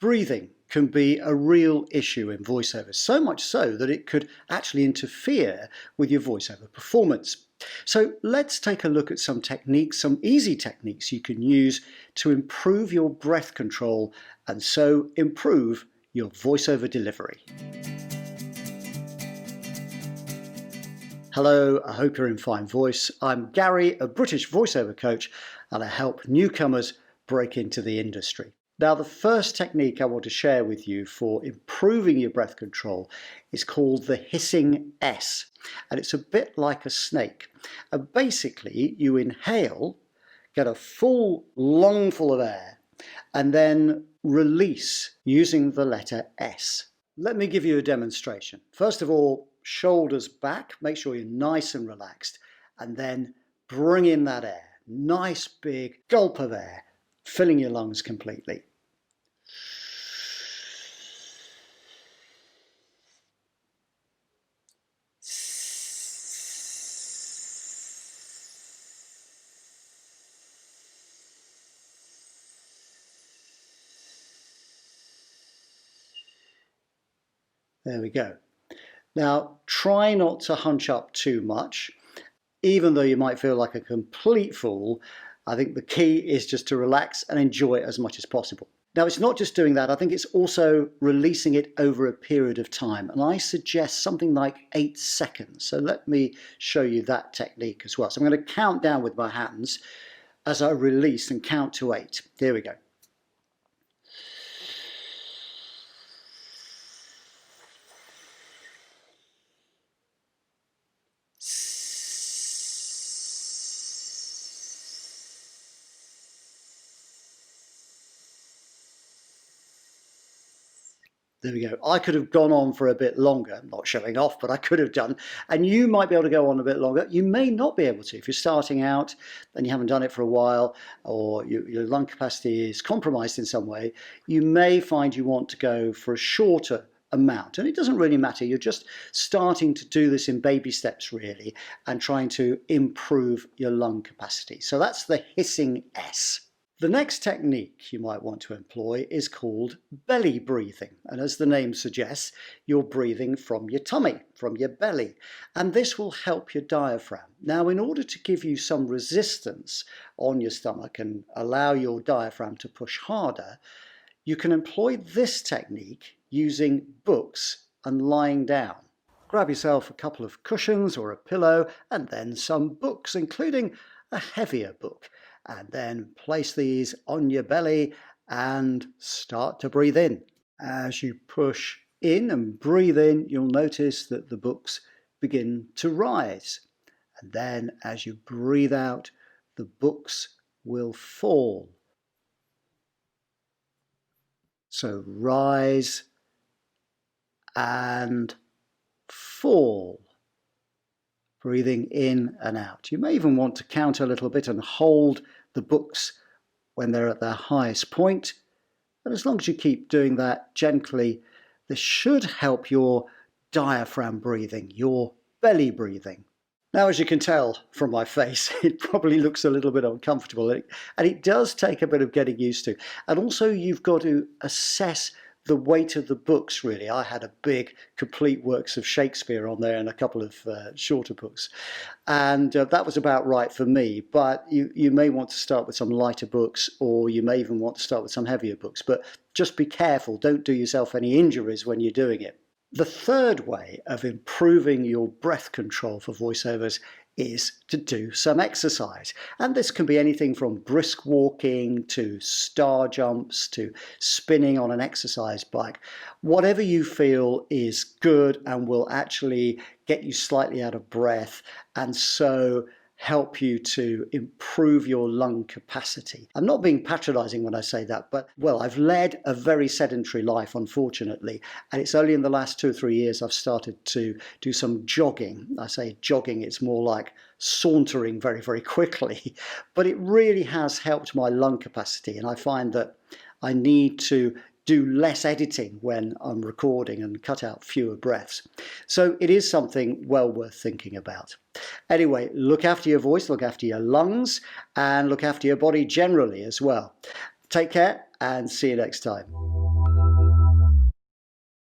Breathing can be a real issue in voiceovers, so much so that it could actually interfere with your voiceover performance. So let's take a look at some techniques, some easy techniques you can use to improve your breath control and so improve your voiceover delivery. Hello, I hope you're in fine voice. I'm Gary, a British voiceover coach, and I help newcomers break into the industry. Now, the first technique I want to share with you for improving your breath control is called the hissing S, and it's a bit like a snake. And basically, you inhale, get a full lungful of air, and then release using the letter S. Let me give you a demonstration. First of all, shoulders back, make sure you're nice and relaxed, and then bring in that air. Nice big gulp of air, filling your lungs completely. There we go. Now, try not to hunch up too much. Even though you might feel like a complete fool, I think the key is just to relax and enjoy it as much as possible. Now, it's not just doing that, I think it's also releasing it over a period of time. And I suggest something like 8 seconds. So let me show you that technique as well. So I'm going to count down with my hands as I release and count to 8. Here we go. There we go. I could have gone on for a bit longer, I'm not showing off, but I could have done. And you might be able to go on a bit longer. You may not be able to. If you're starting out and you haven't done it for a while, or your lung capacity is compromised in some way, you may find you want to go for a shorter amount. And it doesn't really matter. You're just starting to do this in baby steps, really, and trying to improve your lung capacity. So that's the hissing S. The next technique you might want to employ is called belly breathing. And as the name suggests, you're breathing from your tummy, from your belly. And this will help your diaphragm. Now, in order to give you some resistance on your stomach and allow your diaphragm to push harder, you can employ this technique using books and lying down. Grab yourself a couple of cushions or a pillow and then some books, including a heavier book. And then place these on your belly and start to breathe in. As you push in and breathe in, you'll notice that the books begin to rise. And then as you breathe out, the books will fall. So rise and fall. Breathing in and out. You may even want to count a little bit and hold the books when they're at their highest point. And as long as you keep doing that gently, this should help your diaphragm breathing, your belly breathing. Now, as you can tell from my face, it probably looks a little bit uncomfortable, and it does take a bit of getting used to. And also, you've got to assess the weight of the books, really. I had a big complete works of Shakespeare on there and a couple of shorter books, and that was about right for me. But you may want to start with some lighter books, or you may even want to start with some heavier books, but just be careful, don't do yourself any injuries when you're doing it. The third way of improving your breath control for voiceovers is to do some exercise. And this can be anything from brisk walking to star jumps to spinning on an exercise bike. Whatever you feel is good and will actually get you slightly out of breath and so help you to improve your lung capacity. I'm not being patronizing when I say that, but well, I've led a very sedentary life, unfortunately, and it's only in the last 2 or 3 years I've started to do some jogging. I say jogging, it's more like sauntering very, very quickly, but it really has helped my lung capacity, and I find that I need to do less editing when I'm recording and cut out fewer breaths. So it is something well worth thinking about. Anyway, look after your voice, look after your lungs, and look after your body generally as well. Take care and see you next time.